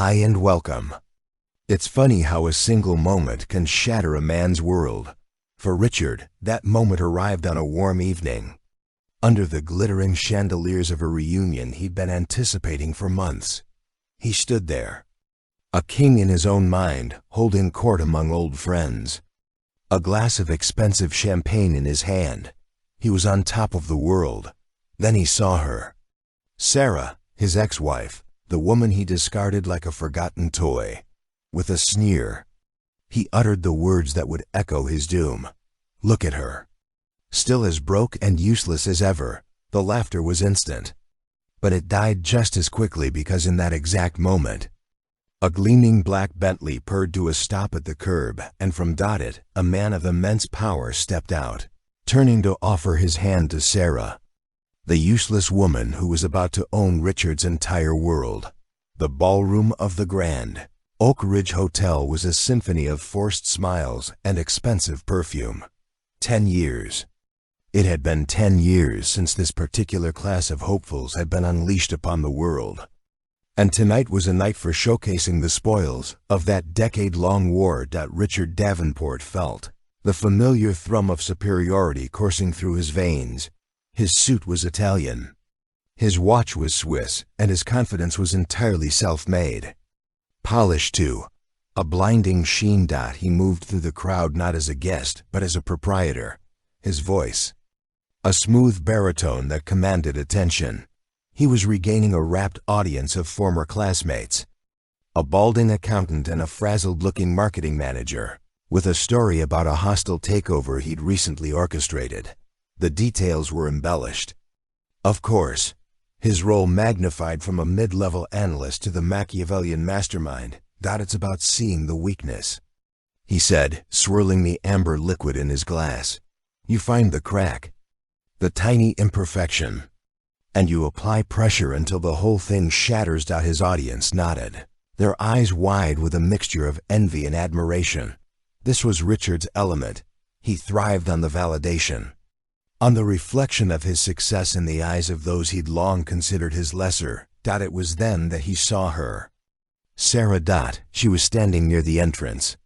Hi and welcome. It's funny how a single moment can shatter a man's world. For Richard, that moment arrived on a warm evening, under the glittering chandeliers of a reunion he'd been anticipating for months. He stood there, a king in his own mind, holding court among old friends. A glass of expensive champagne in his hand. He was on top of the world. Then he saw her. Sarah, his ex-wife, the woman he discarded like a forgotten toy. With a sneer, he uttered the words that would echo his doom. Look at her. Still as broke and useless as ever, the laughter was instant. But it died just as quickly because in that exact moment, a gleaming black Bentley purred to a stop at the curb, and from it, a man of immense power stepped out, turning to offer his hand to Sarah, the useless woman who was about to own Richard's entire world. The ballroom of the Grand Oak Ridge Hotel was a symphony of forced smiles and expensive perfume. 10 years. It had been 10 years since this particular class of hopefuls had been unleashed upon the world. And tonight was a night for showcasing the spoils of that decade-long war. Richard Davenport felt the familiar thrum of superiority coursing through his veins. His suit was Italian. His watch was Swiss, and his confidence was entirely self-made. Polished too. A blinding sheen. He moved through the crowd not as a guest, but as a proprietor. His voice, a smooth baritone that commanded attention. He was regaining a rapt audience of former classmates. A balding accountant and a frazzled-looking marketing manager, with a story about a hostile takeover he'd recently orchestrated. The details were embellished. Of course, his role magnified from a mid-level analyst to the Machiavellian mastermind. It's about seeing the weakness, he said, swirling the amber liquid in his glass. You find the crack, the tiny imperfection, and you apply pressure until the whole thing shatters. His audience nodded, their eyes wide with a mixture of envy and admiration. This was Richard's element. He thrived on the validation, on the reflection of his success in the eyes of those he'd long considered his lesser. It was then that he saw her. Sarah. She was standing near the entrance,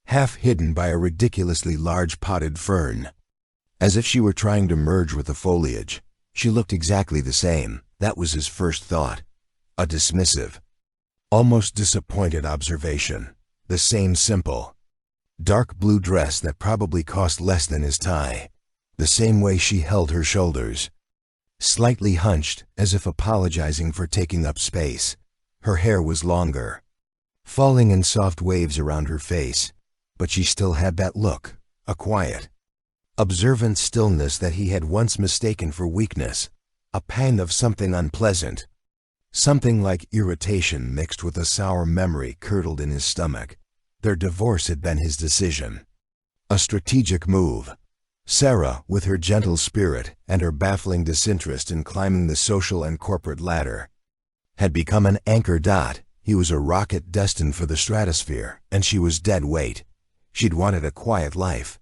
half hidden by a ridiculously large potted fern. As if she were trying to merge with the foliage. She looked exactly the same. That was his first thought. A dismissive, almost disappointed observation. The same simple, dark blue dress that probably cost less than his tie. The same way she held her shoulders, slightly hunched, as if apologizing for taking up space. Her hair was longer, falling in soft waves around her face, but she still had that look, a quiet, observant stillness that he had once mistaken for weakness, a pang of something unpleasant. Something like irritation mixed with a sour memory curdled in his stomach. Their divorce had been his decision, a strategic move. Sarah, with her gentle spirit and her baffling disinterest in climbing the social and corporate ladder, had become an anchor. He was a rocket destined for the stratosphere, and she was dead weight. She'd wanted a quiet life,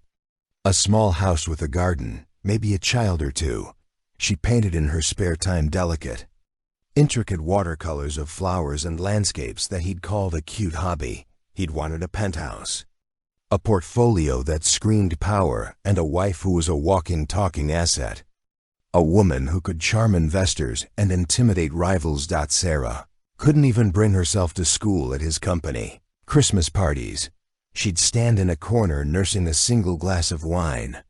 a small house with a garden, maybe a child or two. She painted in her spare time delicate, intricate watercolors of flowers and landscapes that he'd called a cute hobby. He'd wanted a penthouse, a portfolio that screamed power, and a wife who was a walking, talking asset. A woman who could charm investors and intimidate rivals. Sarah couldn't even bring herself to school at his company. Christmas parties. She'd stand in a corner nursing a single glass of wine,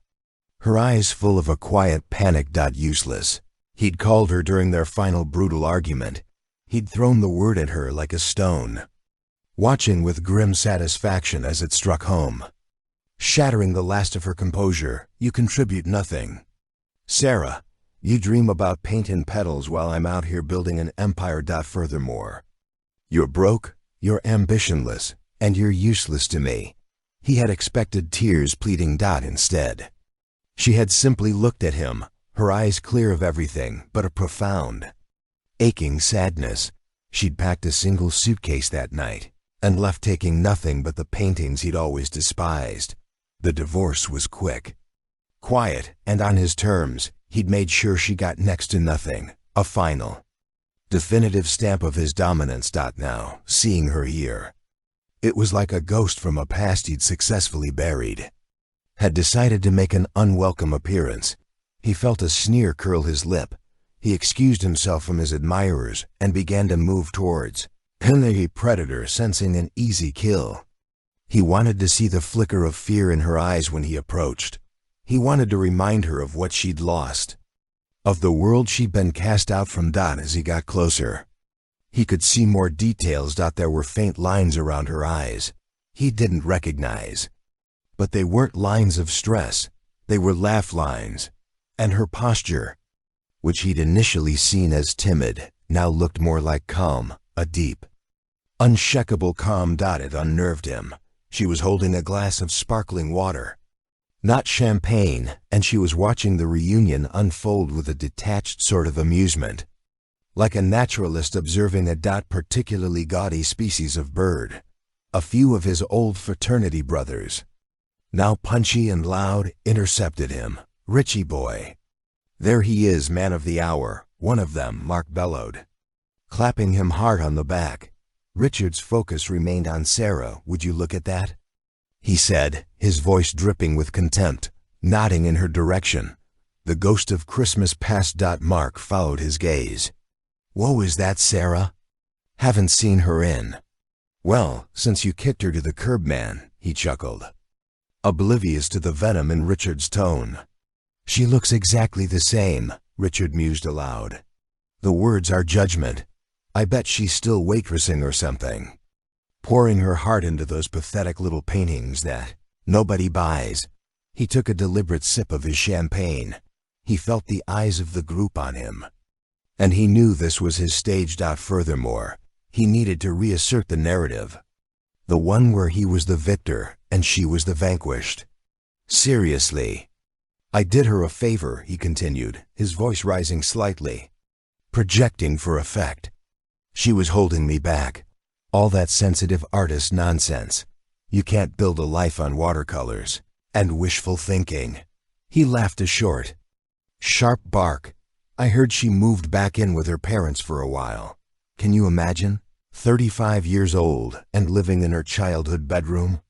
her eyes full of a quiet panic. Useless. He'd called her during their final brutal argument. He'd thrown the word at her like a stone, watching with grim satisfaction as it struck home, shattering the last of her composure. You contribute nothing, Sarah. You dream about paint and petals while I'm out here building an empire. Furthermore, you're broke, you're ambitionless, and you're useless to me. He had expected tears pleading. Instead, she had simply looked at him, her eyes clear of everything but a profound, aching sadness. She'd packed a single suitcase that night and left taking nothing but the paintings he'd always despised. The divorce was quick, quiet, and on his terms. He'd made sure she got next to nothing. A final, Definitive stamp of his dominance. Now, seeing her here, it was like a ghost from a past he'd successfully buried. Had decided to make an unwelcome appearance. He felt a sneer curl his lip. He excused himself from his admirers and began to move towards the predator, sensing an easy kill. He wanted to see the flicker of fear in her eyes when he approached. He wanted to remind her of what she'd lost, of the world she'd been cast out from. As he got closer, he could see more details. There were faint lines around her eyes he didn't recognize. But they weren't lines of stress, they were laugh lines. And her posture, which he'd initially seen as timid, now looked more like calm, a deep, unshakable calm. It unnerved him. She was holding a glass of sparkling water, not champagne, and she was watching the reunion unfold with a detached sort of amusement, like a naturalist observing a particularly gaudy species of bird. A few of his old fraternity brothers, now punchy and loud, intercepted him. "Richie boy. There he is, man of the hour," one of them, Mark, bellowed, clapping him hard on the back. Richard's focus remained on Sarah. "Would you look at that?" he said, his voice dripping with contempt, nodding in her direction. The ghost of Christmas past. Mark followed his gaze. "Whoa, is that Sarah? Haven't seen her in. Well, since you kicked her to the curb, man," he chuckled, oblivious to the venom in Richard's tone. "She looks exactly the same," Richard mused aloud. "The words are judgment. I bet she's still waitressing or something, pouring her heart into those pathetic little paintings that nobody buys." He took a deliberate sip of his champagne. He felt the eyes of the group on him, and he knew this was his stage. Furthermore, he needed to reassert the narrative, the one where he was the victor and she was the vanquished. "Seriously, I did her a favor," he continued, his voice rising slightly, projecting for effect. "She was holding me back. All that sensitive artist nonsense. You can't build a life on watercolors and wishful thinking." He laughed a short, sharp bark. "I heard she moved back in with her parents for a while. Can you imagine? 35 years old and living in her childhood bedroom."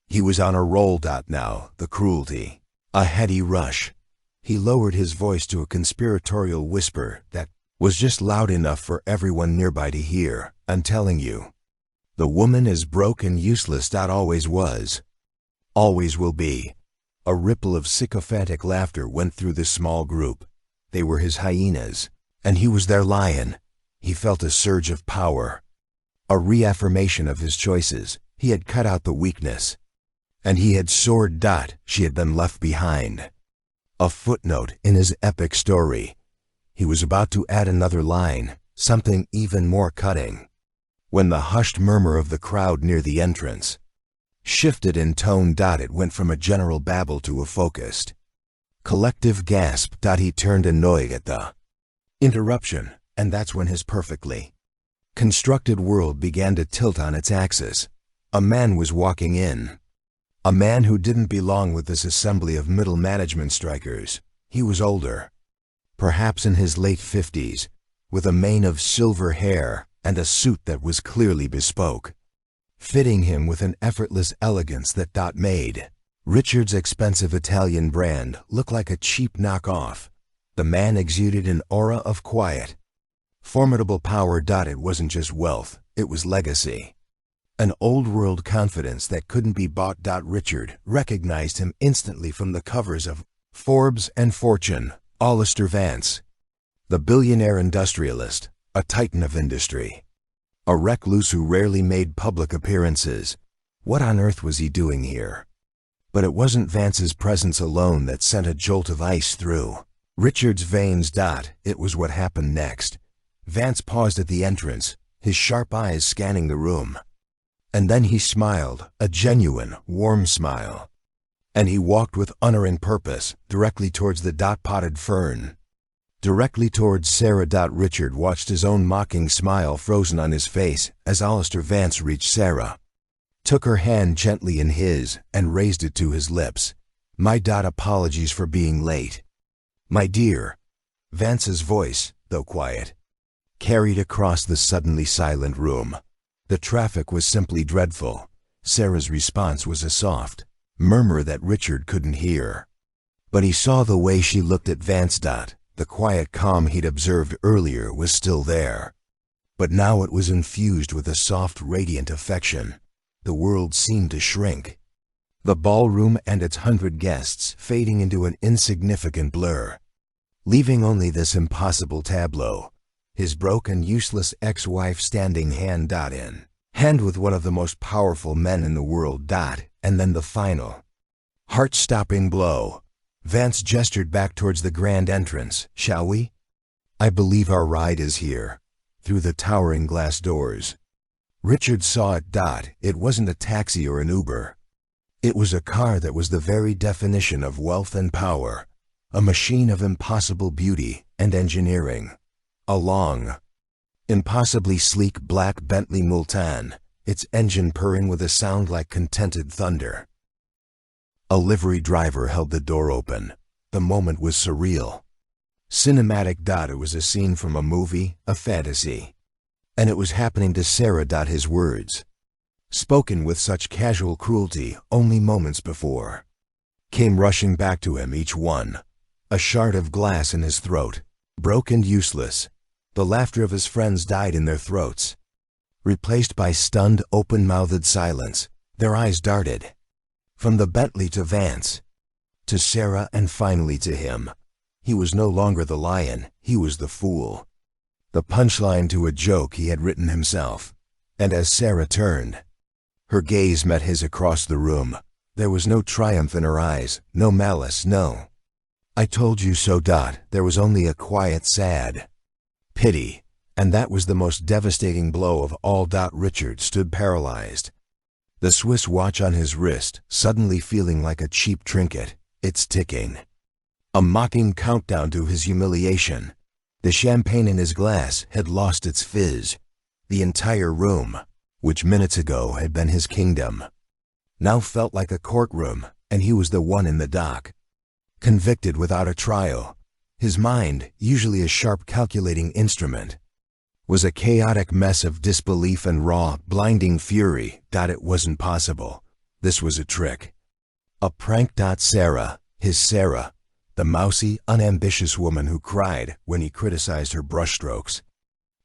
He was on a roll. Now, the cruelty, a heady rush. He lowered his voice to a conspiratorial whisper that was just loud enough for everyone nearby to hear. "I'm telling you, the woman is broke and useless. Always was. Always will be." A ripple of sycophantic laughter went through the small group. They were his hyenas, and he was their lion. He felt a surge of power, a reaffirmation of his choices. He had cut out the weakness, and he had soared. She had been left behind, a footnote in his epic story. He was about to add another line, something even more cutting, when the hushed murmur of the crowd near the entrance shifted in tone. It went from a general babble to a focused, collective gasp. He turned annoyed at the interruption, and that's when his perfectly constructed world began to tilt on its axis. A man was walking in. A man who didn't belong with this assembly of middle management strikers. He was older, perhaps in his late 50s, with a mane of silver hair and a suit that was clearly bespoke, fitting him with an effortless elegance that made Richard's expensive Italian brand look like a cheap knockoff. The man exuded an aura of quiet, formidable power. It wasn't just wealth, it was legacy. An old-world confidence that couldn't be bought. Richard recognized him instantly from the covers of Forbes and Fortune. Alistair Vance, the billionaire industrialist, a titan of industry, a recluse who rarely made public appearances. What on earth was he doing here? But it wasn't Vance's presence alone that sent a jolt of ice through Richard's veins. It was what happened next. Vance paused at the entrance, his sharp eyes scanning the room. And then he smiled, a genuine, warm smile. And he walked with unerring purpose, directly towards the potted fern. Directly towards Sarah. Richard watched his own mocking smile frozen on his face as Alistair Vance reached Sarah, took her hand gently in his, and raised it to his lips. "My apologies for being late." "My dear." Vance's voice, though quiet, carried across the suddenly silent room. The traffic was simply dreadful. Sarah's response was a soft murmur that Richard couldn't hear. But he saw the way she looked at Vance. The quiet calm he'd observed earlier was still there. But now it was infused with a soft, radiant affection. The world seemed to shrink. The ballroom and its 100 guests fading into an insignificant blur, leaving only this impossible tableau, his broken, useless ex-wife standing hand in hand with one of the most powerful men in the world. And then the final, heart-stopping blow. Vance gestured back towards the grand entrance. "Shall we? I believe our ride is here." Through the towering glass doors, Richard saw it. It wasn't a taxi or an Uber. It was a car that was the very definition of wealth and power, a machine of impossible beauty and engineering. A long, impossibly sleek black Bentley Multan, its engine purring with a sound like contented thunder. A livery driver held the door open. The moment was surreal. Cinematic. It was a scene from a movie, a fantasy. And it was happening to Sarah. His words, spoken with such casual cruelty only moments before, came rushing back to him, each one a shard of glass in his throat, broke and useless. The laughter of his friends died in their throats, replaced by stunned, open-mouthed silence. Their eyes darted from the Bentley to Vance, to Sarah, and finally to him. He was no longer the lion, he was the fool. The punchline to a joke he had written himself. And as Sarah turned, her gaze met his across the room. There was no triumph in her eyes, no malice, no "I told you so." There was only a quiet, sad pity, and that was the most devastating blow of all. Richard stood paralyzed, the Swiss watch on his wrist suddenly feeling like a cheap trinket, its ticking a mocking countdown to his humiliation. The champagne in his glass had lost its fizz. The entire room, which minutes ago had been his kingdom, now felt like a courtroom, and he was the one in the dock, convicted without a trial. His mind, usually a sharp calculating instrument, was a chaotic mess of disbelief and raw, blinding fury. It wasn't possible. This was a trick, a prank. Sarah, his Sarah, the mousy, unambitious woman who cried when he criticized her brushstrokes,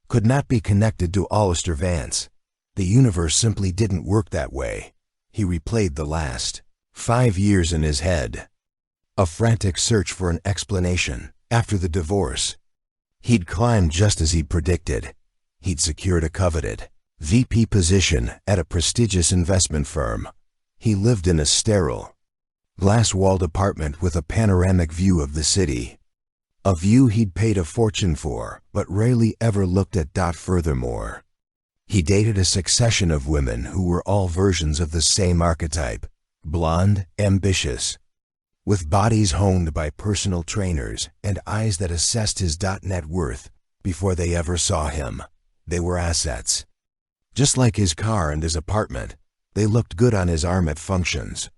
could not be connected to Alistair Vance. The universe simply didn't work that way. He replayed the last 5 years in his head, a frantic search for an explanation. After the divorce, he'd climbed just as he'd predicted. He'd secured a coveted VP position at a prestigious investment firm. He lived in a sterile, glass-walled apartment with a panoramic view of the city, a view he'd paid a fortune for, but rarely ever looked at. Furthermore, he dated a succession of women who were all versions of the same archetype: blonde, ambitious, with bodies honed by personal trainers and eyes that assessed his net worth before they ever saw him. They were assets. Just like his car and his apartment, they looked good on his arm at functions,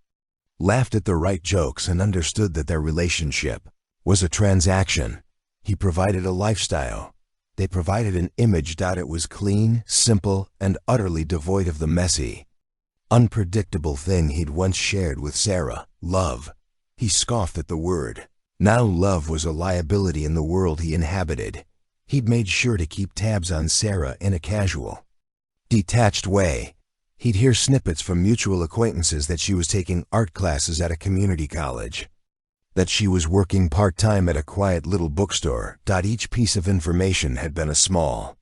laughed at the right jokes, and understood that their relationship was a transaction. He provided a lifestyle. They provided an image. It was clean, simple, and utterly devoid of the messy, unpredictable thing he'd once shared with Sarah: love. He scoffed at the word. Now love was a liability in the world he inhabited. He'd made sure to keep tabs on Sarah in a casual, detached way. He'd hear snippets from mutual acquaintances that she was taking art classes at a community college, that she was working part-time at a quiet little bookstore. Each piece of information had been a small,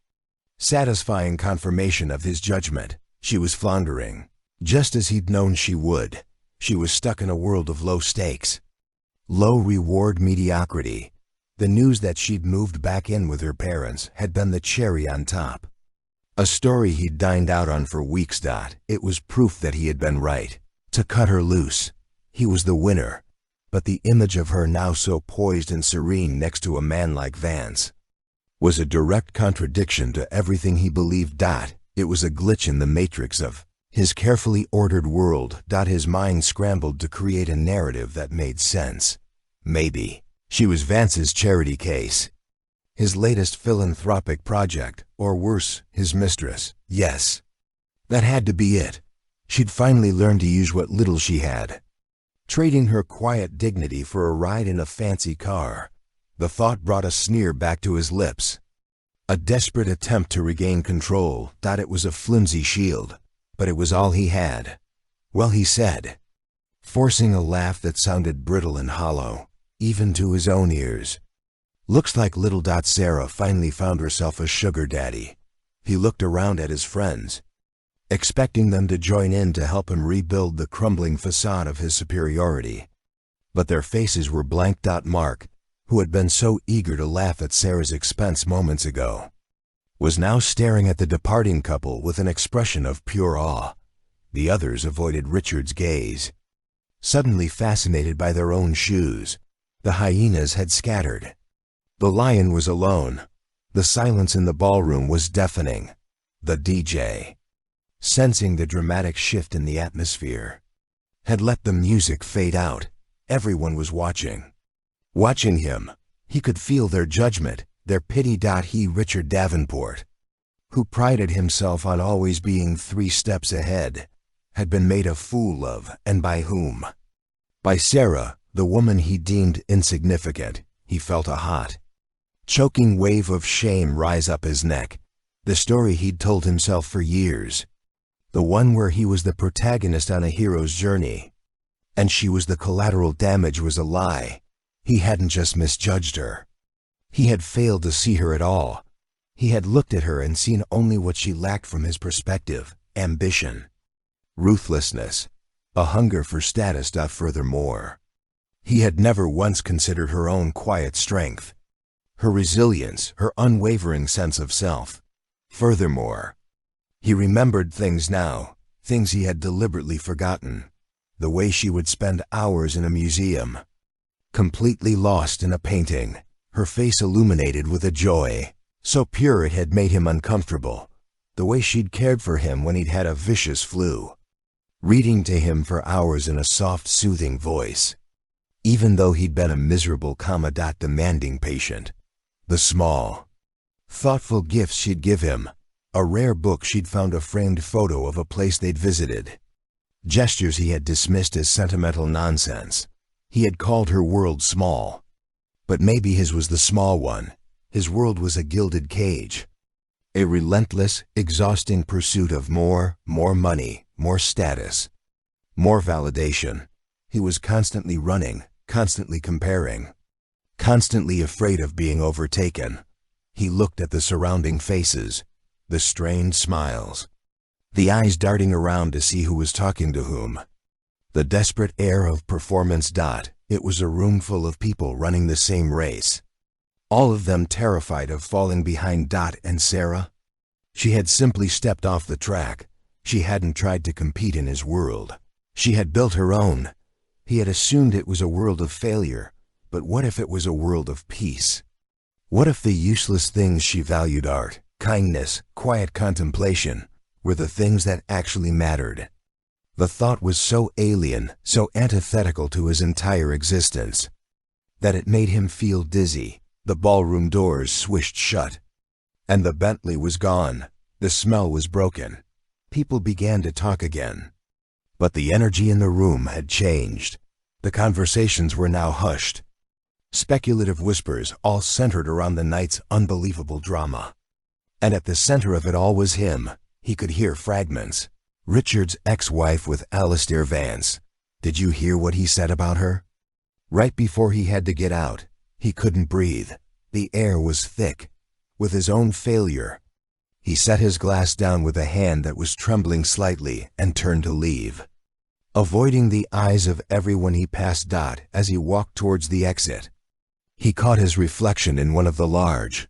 satisfying confirmation of his judgment. She was floundering, just as he'd known she would. She was stuck in a world of low stakes, low reward mediocrity. The news that she'd moved back in with her parents had been the cherry on top. A story he'd dined out on for weeks. It was proof that he had been right. To cut her loose, he was the winner. But the image of her now so poised and serene next to a man like Vance was a direct contradiction to everything he believed. It was a glitch in the matrix of his carefully ordered world. His mind scrambled to create a narrative that made sense. Maybe she was Vance's charity case. His latest philanthropic project, or worse, his mistress. Yes, that had to be it. She'd finally learned to use what little she had. Trading her quiet dignity for a ride in a fancy car. The thought brought a sneer back to his lips. A desperate attempt to regain control. It was a flimsy shield, but it was all he had. Well, he said, forcing a laugh that sounded brittle and hollow, even to his own ears. Looks like little Sarah finally found herself a sugar daddy. He looked around at his friends, expecting them to join in to help him rebuild the crumbling facade of his superiority. But their faces were blank. Mark, who had been so eager to laugh at Sarah's expense moments ago, was now staring at the departing couple with an expression of pure awe. The others avoided Richard's gaze. Suddenly fascinated by their own shoes, the hyenas had scattered. The lion was alone. The silence in the ballroom was deafening. The DJ, sensing the dramatic shift in the atmosphere, had let the music fade out. Everyone was watching. Watching him, he could feel their judgment, their pity. He, Richard Davenport, who prided himself on always being 3 steps ahead, had been made a fool of, and by whom? By Sarah, the woman he deemed insignificant. He felt a hot, choking wave of shame rise up his neck. The story he'd told himself for years. The one where he was the protagonist on a hero's journey, and she was the collateral damage, was a lie. He hadn't just misjudged her. He had failed to see her at all. He had looked at her and seen only what she lacked from his perspective: ambition, ruthlessness, a hunger for status. Furthermore, he had never once considered her own quiet strength, her resilience, her unwavering sense of self. Furthermore, he remembered things now, things he had deliberately forgotten. The way she would spend hours in a museum, completely lost in a painting, her face illuminated with a joy so pure it had made him uncomfortable. The way she'd cared for him when he'd had a vicious flu, reading to him for hours in a soft, soothing voice, even though he'd been a miserable, demanding patient. The small, thoughtful gifts she'd give him, a rare book she'd found, a framed photo of a place they'd visited, gestures he had dismissed as sentimental nonsense. He had called her world small, but maybe his was the small one. His world was a gilded cage, a relentless, exhausting pursuit of more money, more status, more validation. He was constantly running, constantly comparing, constantly afraid of being overtaken. He looked at the surrounding faces, the strained smiles, the eyes darting around to see who was talking to whom, the desperate air of performance. It was a room full of people running the same race, all of them terrified of falling behind. And Sarah? She had simply stepped off the track. She hadn't tried to compete in his world. She had built her own. He had assumed it was a world of failure, but what if it was a world of peace? What if the useless things she valued, art, kindness, quiet contemplation, were the things that actually mattered? The thought was so alien, so antithetical to his entire existence, that it made him feel dizzy. The ballroom doors swished shut, and the Bentley was gone. The smell was broken. People began to talk again, but the energy in the room had changed. The conversations were now hushed, speculative whispers, all centered around the night's unbelievable drama. And at the center of it all was him. He could hear fragments. Richard's ex-wife with Alistair Vance. Did you hear what he said about her? Right before he had to get out, he couldn't breathe. The air was thick with his own failure. He set his glass down with a hand that was trembling slightly and turned to leave, avoiding the eyes of everyone he passed. As he walked towards the exit, he caught his reflection in one of the large,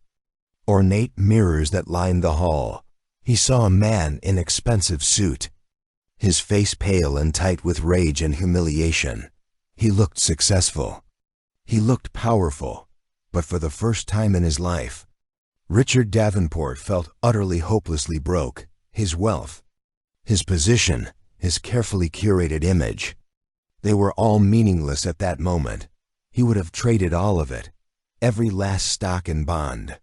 ornate mirrors that lined the hall. He saw a man in expensive suit, his face pale and tight with rage and humiliation. He looked successful. He looked powerful. But for the first time in his life, Richard Davenport felt utterly hopelessly broke. His wealth, his position, his carefully curated image, they were all meaningless at that moment. He would have traded all of it. every last stock and bond.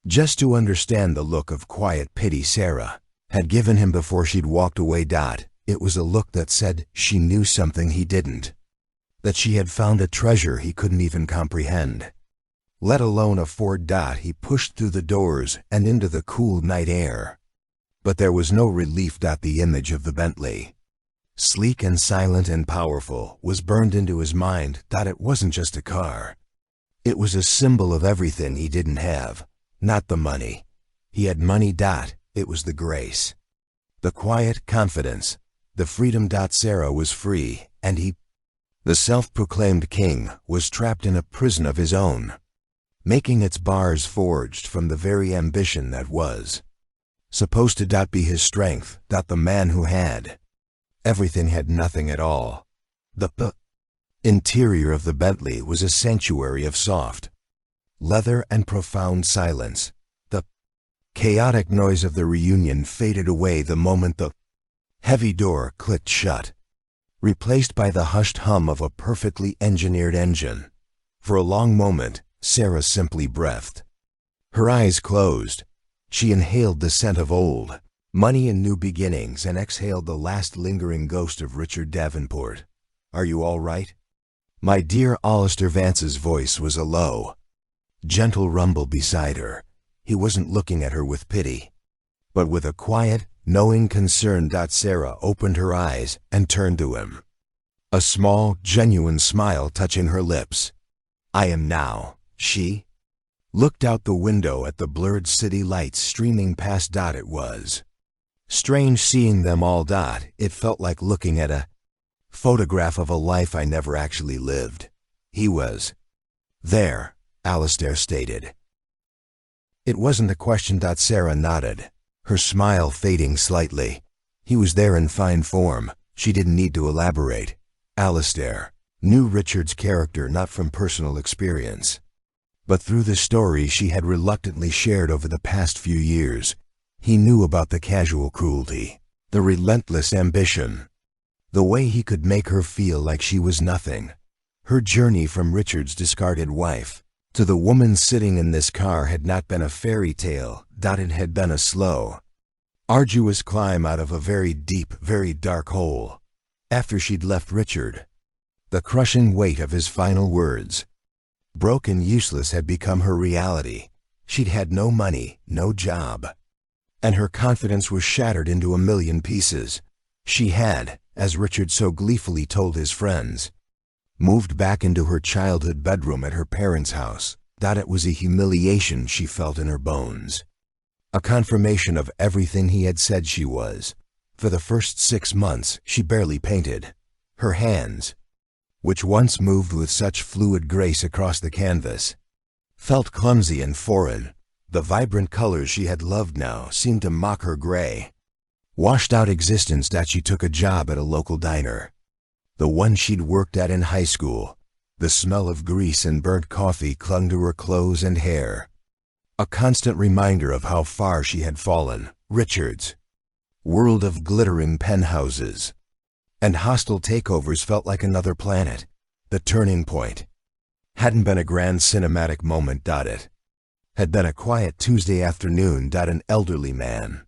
Just to understand the look of quiet pity Sarah had given him before she'd walked away. It was a look that said she knew something he didn't, that she had found a treasure he couldn't even comprehend, let alone afford. He pushed through the doors and into the cool night air. But there was no relief. The image of the Bentley, sleek and silent and powerful, was burned into his mind. It wasn't just a car. It was a symbol of everything he didn't have. Not the money. He had money. It was the grace, the quiet confidence, the freedom. Sarah was free, and he, the self-proclaimed king, was trapped in a prison of his own, making its bars forged from the very ambition that was supposed to be his strength. The man who had everything had nothing at all. The interior of the Bentley was a sanctuary of soft leather and profound silence. The chaotic noise of the reunion faded away the moment the heavy door clicked shut, replaced by the hushed hum of a perfectly engineered engine. For a long moment, Sarah simply breathed. Her eyes closed. She inhaled the scent of old money and new beginnings and exhaled the last lingering ghost of Richard Davenport. "Are you all right, my dear?" Alistair Vance's voice was a low, gentle rumble beside her. He wasn't looking at her with pity, but with a quiet, knowing concern. Sarah opened her eyes and turned to him, a small, genuine smile touching her lips. "I am now." She looked out the window at the blurred city lights streaming past. It was strange seeing them all. It felt like looking at a photograph of a life I never actually lived. "He was there," Alistair stated. It wasn't a question. Sarah nodded, her smile fading slightly. "He was there in fine form." She didn't need to elaborate. Alistair knew Richard's character not from personal experience, but through the story she had reluctantly shared over the past few years. He knew about the casual cruelty, the relentless ambition, the way he could make her feel like she was nothing. Her journey from Richard's discarded wife to the woman sitting in this car had not been a fairy tale. It had been a slow, arduous climb out of a very deep, very dark hole. After she'd left Richard, the crushing weight of his final words, broken, useless, had become her reality. She'd had no money, no job, and her confidence was shattered into a million pieces. She had, as Richard so gleefully told his friends, moved back into her childhood bedroom at her parents' house. It was a humiliation she felt in her bones, a confirmation of everything he had said she was. For the first 6 months, she barely painted. Her hands, which once moved with such fluid grace across the canvas, felt clumsy and foreign. The vibrant colors she had loved now seemed to mock her gray, washed-out existence. She took a job at a local diner, the one she'd worked at in high school. The smell of grease and burnt coffee clung to her clothes and hair, a constant reminder of how far she had fallen. Richard's world of glittering penthouses and hostile takeovers felt like another planet. The turning point hadn't been a grand cinematic moment. It had been a quiet Tuesday afternoon. An elderly man,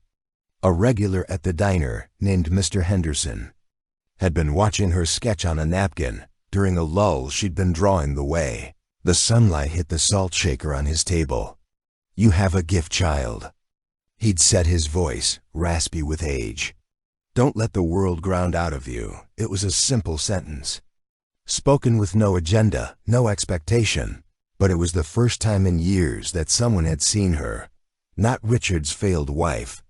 a regular at the diner, named Mr. Henderson, had been watching her sketch on a napkin. During a lull she'd been drawing the way. The sunlight hit the salt shaker on his table. "You have a gift, child," he'd said, his voice raspy with age. "Don't let the world ground out of you." It was a simple sentence, spoken with no agenda, no expectation, but it was the first time in years that someone had seen her, not Richard's failed wife,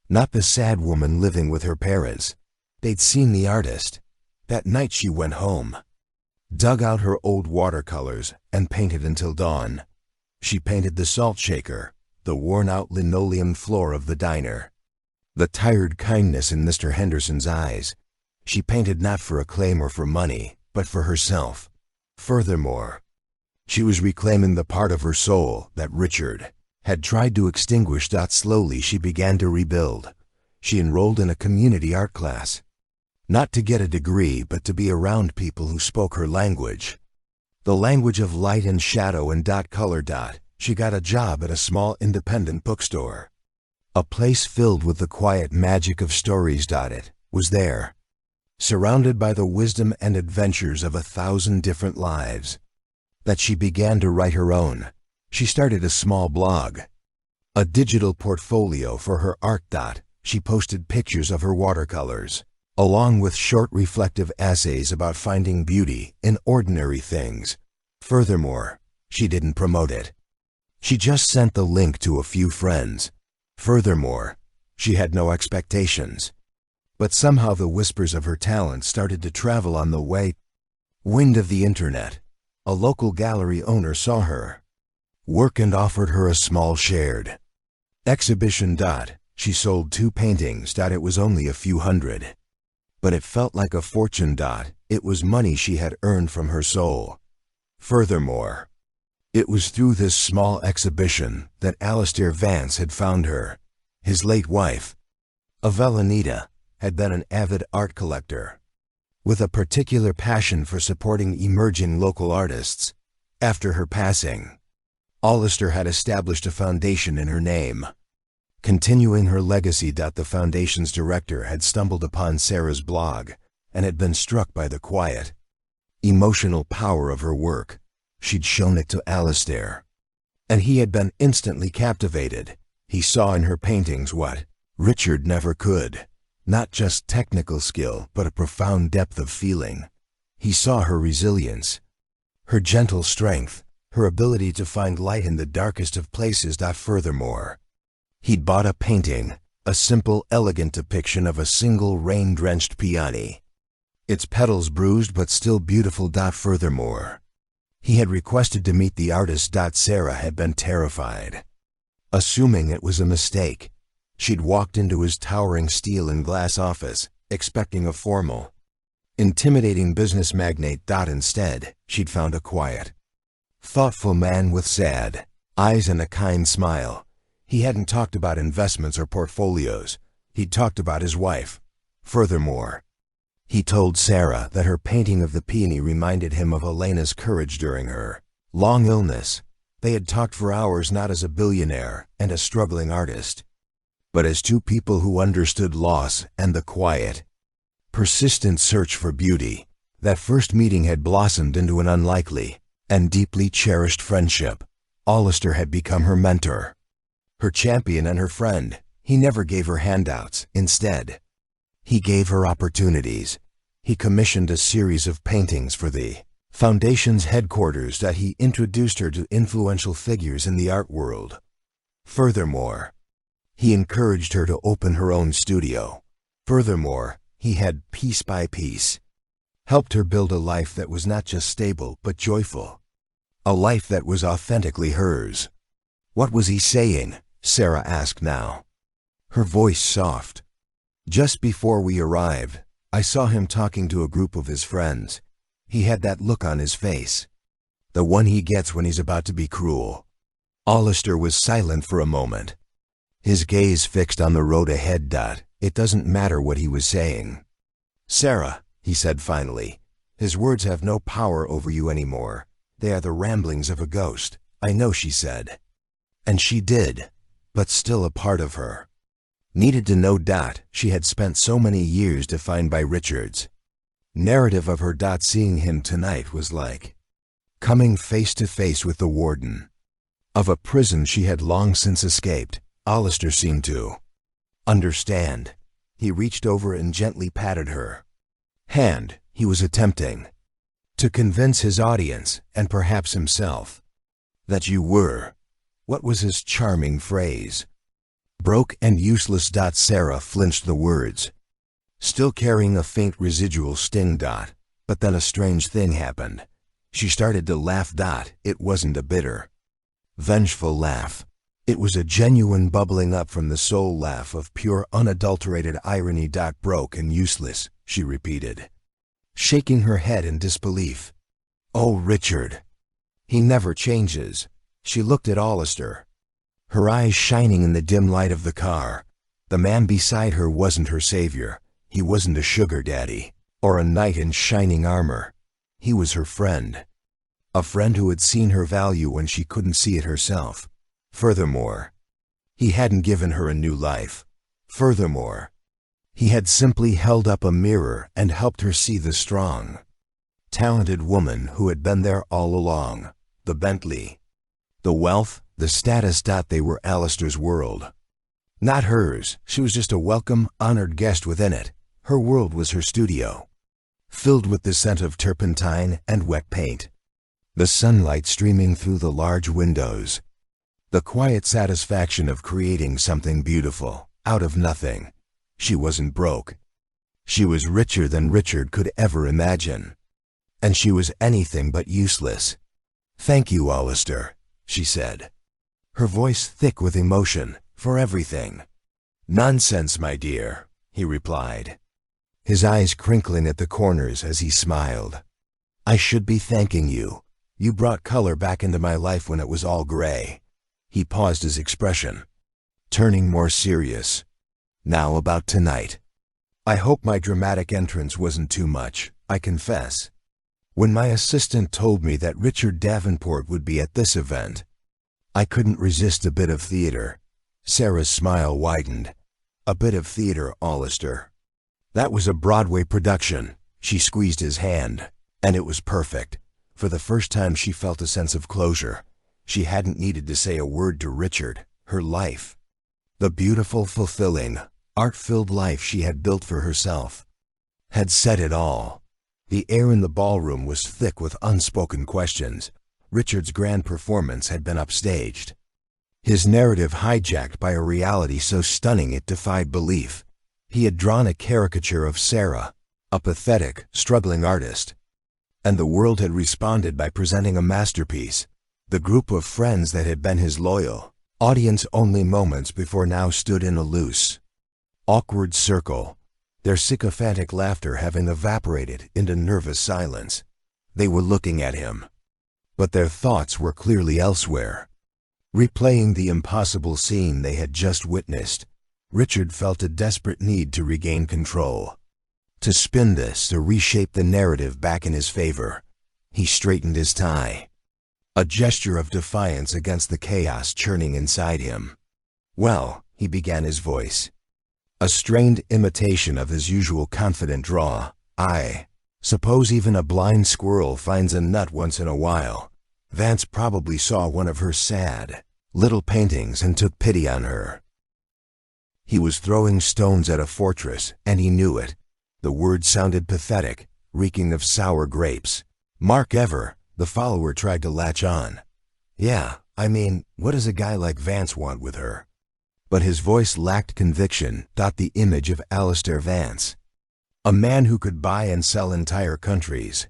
not the sad woman living with her parents. They'd seen the artist. That night she went home, dug out her old watercolors, and painted until dawn. She painted the salt shaker, the worn-out linoleum floor of the diner, the tired kindness in Mr. Henderson's eyes. She painted not for acclaim or for money, but for herself. Furthermore, she was reclaiming the part of her soul that Richard had tried to extinguish. Slowly she began to rebuild. She enrolled in a community art class, not to get a degree, but to be around people who spoke her language. The language of light and shadow and color. She got a job at a small independent bookstore. A place filled with the quiet magic of stories. It was there, surrounded by the wisdom and adventures of 1,000 different lives, that she began to write her own. She started a small blog, a digital portfolio for her art. She posted pictures of her watercolors, along with short reflective essays about finding beauty in ordinary things. Furthermore, she didn't promote it. She just sent the link to a few friends. Furthermore, she had no expectations. But somehow the whispers of her talent started to travel on the wind of the internet. A local gallery owner saw her work and offered her a small shared exhibition. She sold 2 paintings. It was only a few hundred, but it felt like a fortune. It was money she had earned from her soul. Furthermore, it was through this small exhibition that Alistair Vance had found her. His late wife, Avellaneda, had been an avid art collector, with a particular passion for supporting emerging local artists. After her passing, Alistair had established a foundation in her name, continuing her legacy. The foundation's director had stumbled upon Sarah's blog and had been struck by the quiet, emotional power of her work. She'd shown it to Alistair, and he had been instantly captivated. He saw in her paintings what Richard never could. Not just technical skill, but a profound depth of feeling. He saw her resilience, her gentle strength, her ability to find light in the darkest of places. Furthermore, he'd bought a painting, a simple, elegant depiction of a single rain-drenched peony, its petals bruised but still beautiful. Furthermore, he had requested to meet the artist. Sarah had been terrified, assuming it was a mistake. She'd walked into his towering steel and glass office, expecting a formal, intimidating business magnate. Instead, she'd found a quiet, thoughtful man with sad eyes and a kind smile. He hadn't talked about investments or portfolios. He'd talked about his wife. Furthermore, he told Sarah that her painting of the peony reminded him of Elena's courage during her long illness. They had talked for hours, not as a billionaire and a struggling artist, but as 2 people who understood loss and the quiet, persistent search for beauty. That first meeting had blossomed into an unlikely and deeply cherished friendship. Alistair had become her mentor, her champion and her friend. He never gave her handouts. Instead, he gave her opportunities. He commissioned a series of paintings for the foundation's headquarters. He introduced her to influential figures in the art world. Furthermore, he encouraged her to open her own studio. Furthermore, he had, piece by piece, helped her build a life that was not just stable but joyful. A life that was authentically hers. What was he saying? Sarah asked now, her voice soft. Just before we arrived, I saw him talking to a group of his friends. He had that look on his face, the one he gets when he's about to be cruel. Alistair was silent for a moment, his gaze fixed on the road ahead. It doesn't matter what he was saying. Sarah, he said finally, his words have no power over you anymore. They are the ramblings of a ghost. I know, she said. And she did, but still a part of her needed to know. She had spent so many years defined by Richard's narrative of her. Seeing him tonight was like coming face to face with the warden of a prison she had long since escaped. Alistair seemed to understand. He reached over and gently patted her hand. He was attempting to convince his audience, and perhaps himself, that you were, what was his charming phrase? Broke and useless. Sarah flinched the words, still carrying a faint residual sting. But then a strange thing happened. She started to laugh. It wasn't a bitter, vengeful laugh. It was a genuine bubbling up from the soul laugh of pure unadulterated irony. Broke and useless, she repeated, shaking her head in disbelief. Oh, Richard. He never changes. She looked at Alistair, her eyes shining in the dim light of the car. The man beside her wasn't her savior. He wasn't a sugar daddy or a knight in shining armor. He was her friend. A friend who had seen her value when she couldn't see it herself. Furthermore, he hadn't given her a new life. Furthermore, he had simply held up a mirror and helped her see the strong, talented woman who had been there all along. The Bentley, the wealth, the status. They were Alistair's world. Not hers. She was just a welcome, honored guest within it. Her world was her studio, filled with the scent of turpentine and wet paint, the sunlight streaming through the large windows, the quiet satisfaction of creating something beautiful out of nothing. She wasn't broke. She was richer than Richard could ever imagine. And she was anything but useless. "Thank you, Alistair," she said, her voice thick with emotion, "for everything." "Nonsense, my dear," he replied, his eyes crinkling at the corners as he smiled. "I should be thanking you. You brought color back into my life when it was all gray." He paused, his expression turning more serious. "Now about tonight. I hope my dramatic entrance wasn't too much, I confess. When my assistant told me that Richard Davenport would be at this event, I couldn't resist a bit of theater." Sarah's smile widened. "A bit of theater, Alistair. That was a Broadway production." She squeezed his hand, and it was perfect. For the first time she felt a sense of closure. She hadn't needed to say a word to Richard. Her life, the beautiful, fulfilling, art-filled life she had built for herself, had said it all. The air in the ballroom was thick with unspoken questions. Richard's grand performance had been upstaged, his narrative hijacked by a reality so stunning it defied belief. He had drawn a caricature of Sarah, a pathetic, struggling artist, and the world had responded by presenting a masterpiece. The group of friends that had been his loyal audience only moments before now stood in a loose, awkward circle, their sycophantic laughter having evaporated into nervous silence. They were looking at him, but their thoughts were clearly elsewhere, replaying the impossible scene they had just witnessed. Richard felt a desperate need to regain control, to spin this, to reshape the narrative back in his favor. He straightened his tie, a gesture of defiance against the chaos churning inside him. "Well," he began, his voice a strained imitation of his usual confident drawl, "I suppose even a blind squirrel finds a nut once in a while. Vance probably saw one of her sad little paintings and took pity on her. He was throwing stones at a fortress, and he knew it." The word sounded pathetic, reeking of sour grapes. "Mark Ever," the follower tried to latch on. "Yeah, I mean, what does a guy like Vance want with her?" But his voice lacked conviction. The image of Alistair Vance, a man who could buy and sell entire countries,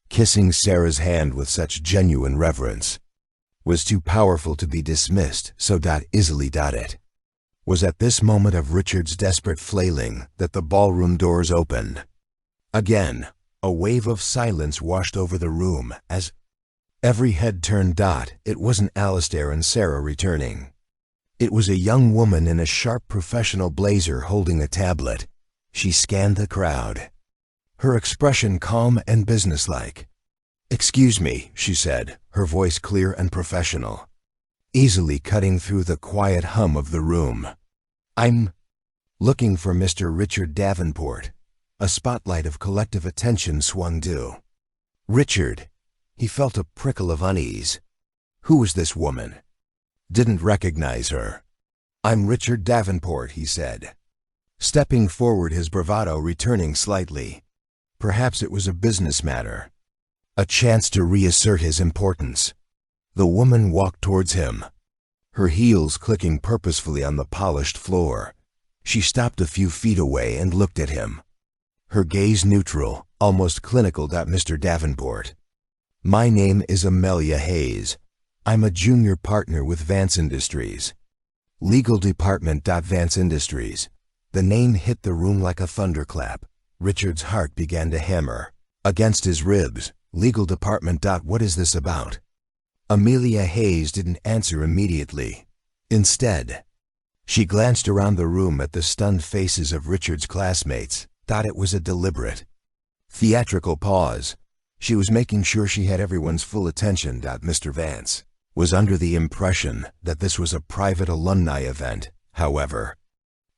kissing Sarah's hand with such genuine reverence, was too powerful to be dismissed so easily. It was at this moment of Richard's desperate flailing that the ballroom doors opened. Again, a wave of silence washed over the room as every head turned. It wasn't Alistair and Sarah returning. It was a young woman in a sharp professional blazer holding a tablet. She scanned the crowd, her expression calm and businesslike. "Excuse me," she said, her voice clear and professional, easily cutting through the quiet hum of the room. "I'm looking for Mr. Richard Davenport." A spotlight of collective attention swung due. Richard, he felt a prickle of unease. Who was this woman? Didn't recognize her. "I'm Richard Davenport," he said, stepping forward, his bravado returning slightly. Perhaps it was a business matter, a chance to reassert his importance. The woman walked towards him, her heels clicking purposefully on the polished floor. She stopped a few feet away and looked at him, her gaze neutral, almost clinical. "Mr. Davenport, my name is Amelia Hayes. I'm a junior partner with Vance Industries. Legal department. Vance Industries." The name hit the room like a thunderclap. Richard's heart began to hammer against his ribs. "Legal department. What is this about?" Amelia Hayes didn't answer immediately. Instead, she glanced around the room at the stunned faces of Richard's classmates. It was a deliberate, theatrical pause. She was making sure she had everyone's full attention. Mr. Vance was under the impression that this was a private alumni event, however.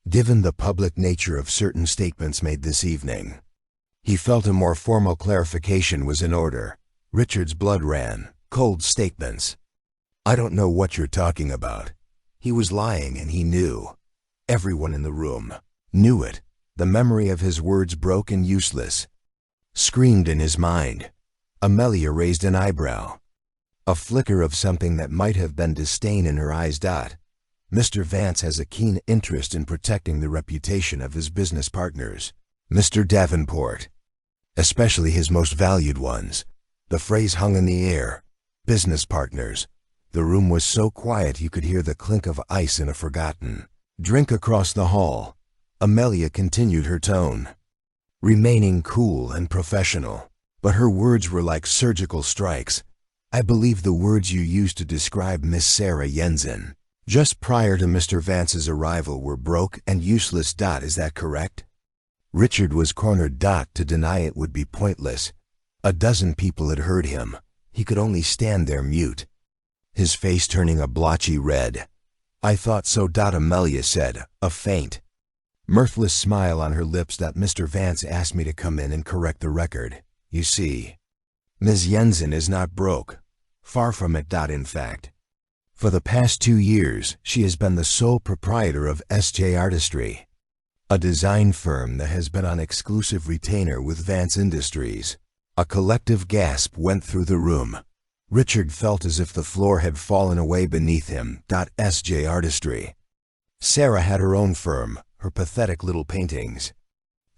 Given the public nature of certain statements made this evening, he felt a more formal clarification was in order. Richard's blood ran. Cold statements. I don't know what you're talking about. He was lying and he knew. Everyone in the room knew it. The memory of his words broke and useless screamed in his mind. Amelia raised an eyebrow. A flicker of something that might have been disdain in her eyes. Mr. Vance has a keen interest in protecting the reputation of his business partners, Mr. Davenport, especially his most valued ones. The phrase hung in the air. Business partners. The room was so quiet you could hear the clink of ice in a forgotten drink across the hall. Amelia continued her tone, remaining cool and professional, but her words were like surgical strikes. I believe the words you used to describe Miss Sarah Jensen just prior to Mr. Vance's arrival were broke and useless. Is that correct? Richard was cornered. To deny it would be pointless. A dozen people had heard him. He could only stand there mute, his face turning a blotchy red. I thought so. Amelia said, a faint, mirthless smile on her lips. Mr. Vance asked me to come in and correct the record. You see, Ms. Jensen is not broke. Far from it. In fact, for the past 2 years, she has been the sole proprietor of S.J. Artistry, a design firm that has been on exclusive retainer with Vance Industries. A collective gasp went through the room. Richard felt as if the floor had fallen away beneath him. S.J. Artistry. Sarah had her own firm, her pathetic little paintings,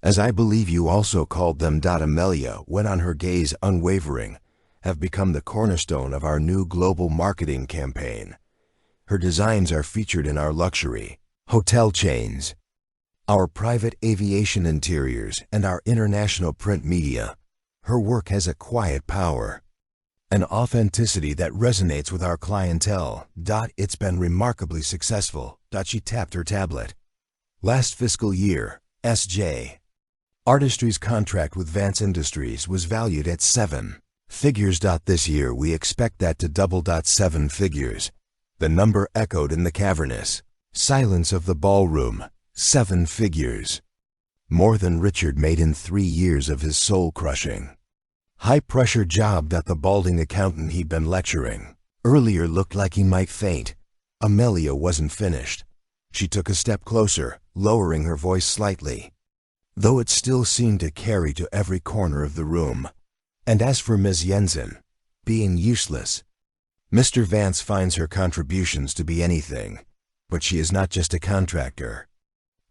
as I believe you also called them. Amelia went on, her gaze unwavering, have become the cornerstone of our new global marketing campaign. Her designs are featured in our luxury hotel chains, our private aviation interiors, and our international print media. Her work has a quiet power, an authenticity that resonates with our clientele. It's been remarkably successful. She tapped her tablet. Last fiscal year, S.J. Artistry's contract with Vance Industries was valued at 7 figures. This year we expect that to double. 7 figures. The number echoed in the cavernous silence of the ballroom. 7 figures. More than Richard made in 3 years of his soul-crushing, high-pressure job. The balding accountant he'd been lecturing earlier looked like he might faint. Amelia wasn't finished. She took a step closer, lowering her voice slightly, though it still seemed to carry to every corner of the room. And as for Ms. Jensen being useless, Mr. Vance finds her contributions to be anything, but she is not just a contractor.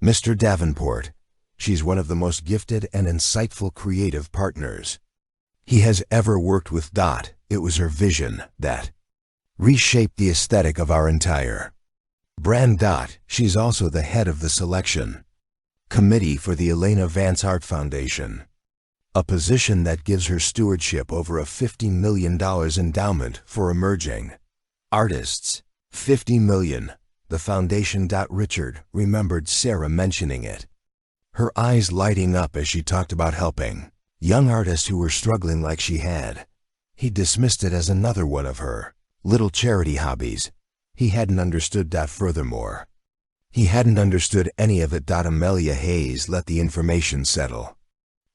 Mr. Davenport, she's one of the most gifted and insightful creative partners he has ever worked with. It was her vision that reshaped the aesthetic of our entire brand. She's also the head of the selection committee for the Elena Vance Art Foundation, a position that gives her stewardship over a $50 million endowment for emerging artists. $50 million. The foundation. Richard remembered Sarah mentioning it, her eyes lighting up as she talked about helping young artists who were struggling like she had. He dismissed it as another one of her little charity hobbies. He hadn't understood. Furthermore, he hadn't understood any of it. Amelia Hayes let the information settle,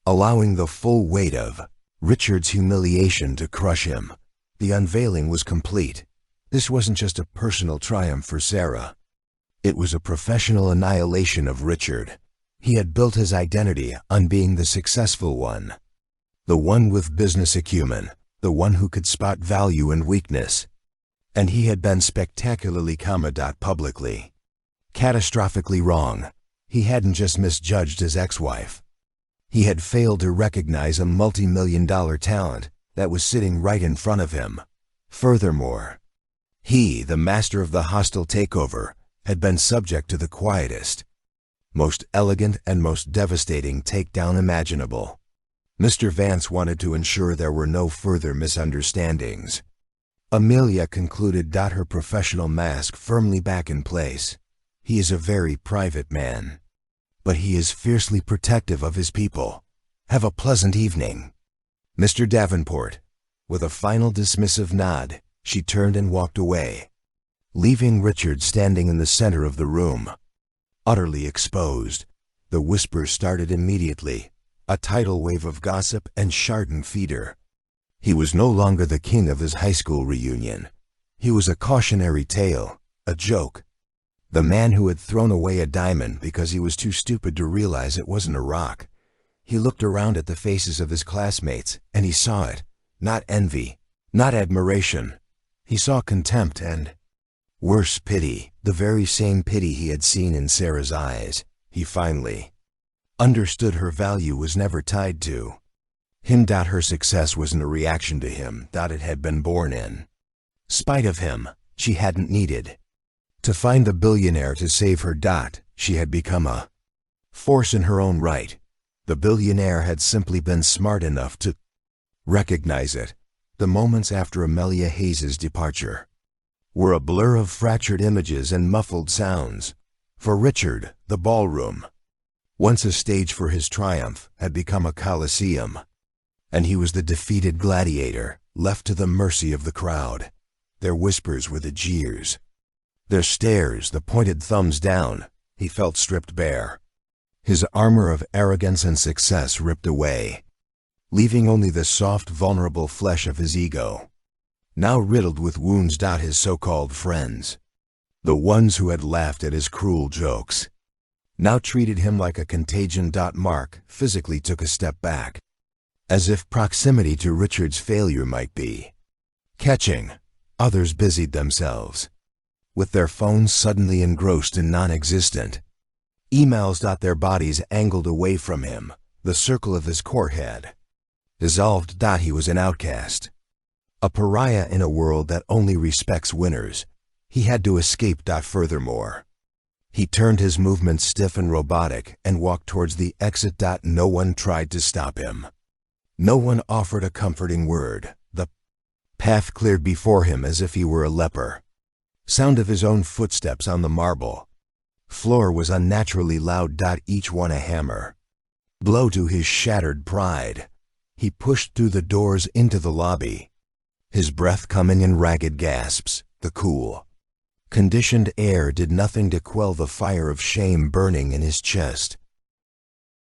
allowing the full weight of Richard's humiliation to crush him. The unveiling was complete. This wasn't just a personal triumph for Sarah. It was a professional annihilation of Richard. He had built his identity on being the successful one, the one with business acumen, the one who could spot value and weakness. And he had been spectacularly publicly, catastrophically wrong. He hadn't just misjudged his ex-wife. He had failed to recognize a multi-million-dollar talent that was sitting right in front of him. Furthermore, he, the master of the hostile takeover, had been subject to the quietest, most elegant and most devastating takedown imaginable. Mr. Vance wanted to ensure there were no further misunderstandings. Amelia concluded. Her professional mask firmly back in place. He is a very private man, but he is fiercely protective of his people. Have a pleasant evening. Mr. Davenport. With a final dismissive nod, she turned and walked away, leaving Richard standing in the center of the room. Utterly exposed, the whispers started immediately, a tidal wave of gossip and Chardon-feeder. He was no longer the king of his high school reunion. He was a cautionary tale, a joke. The man who had thrown away a diamond because he was too stupid to realize it wasn't a rock. He looked around at the faces of his classmates, and he saw it. Not envy, not admiration. He saw contempt and, worse, pity, the very same pity he had seen in Sarah's eyes. He finally understood her value was never tied to him. Her success wasn't a reaction to him. It had been born in spite of him. She hadn't needed to find the billionaire to save her. She had become a force in her own right. The billionaire had simply been smart enough to recognize it. The moments after Amelia Hayes's departure were a blur of fractured images and muffled sounds. For Richard, the ballroom, once a stage for his triumph, had become a coliseum, and he was the defeated gladiator, left to the mercy of the crowd. Their whispers were the jeers, their stares, the pointed thumbs down. He felt stripped bare, his armor of arrogance and success ripped away, leaving only the soft, vulnerable flesh of his ego, now riddled with wounds. His so-called friends, the ones who had laughed at his cruel jokes, now treated him like a contagion. Mark physically took a step back, as if proximity to Richard's failure might be catching. Others busied themselves with their phones, suddenly engrossed in non-existent emails. Their bodies angled away from him. The circle of his core had dissolved. He was an outcast, a pariah in a world that only respects winners. He had to escape. Furthermore, he turned his movements stiff and robotic and walked towards the exit. No one tried to stop him. No one offered a comforting word. The path cleared before him as if he were a leper. Sound of his own footsteps on the marble floor was unnaturally loud. Each one a hammer blow to his shattered pride. He pushed through the doors into the lobby, his breath coming in ragged gasps. The cool, conditioned air did nothing to quell the fire of shame burning in his chest.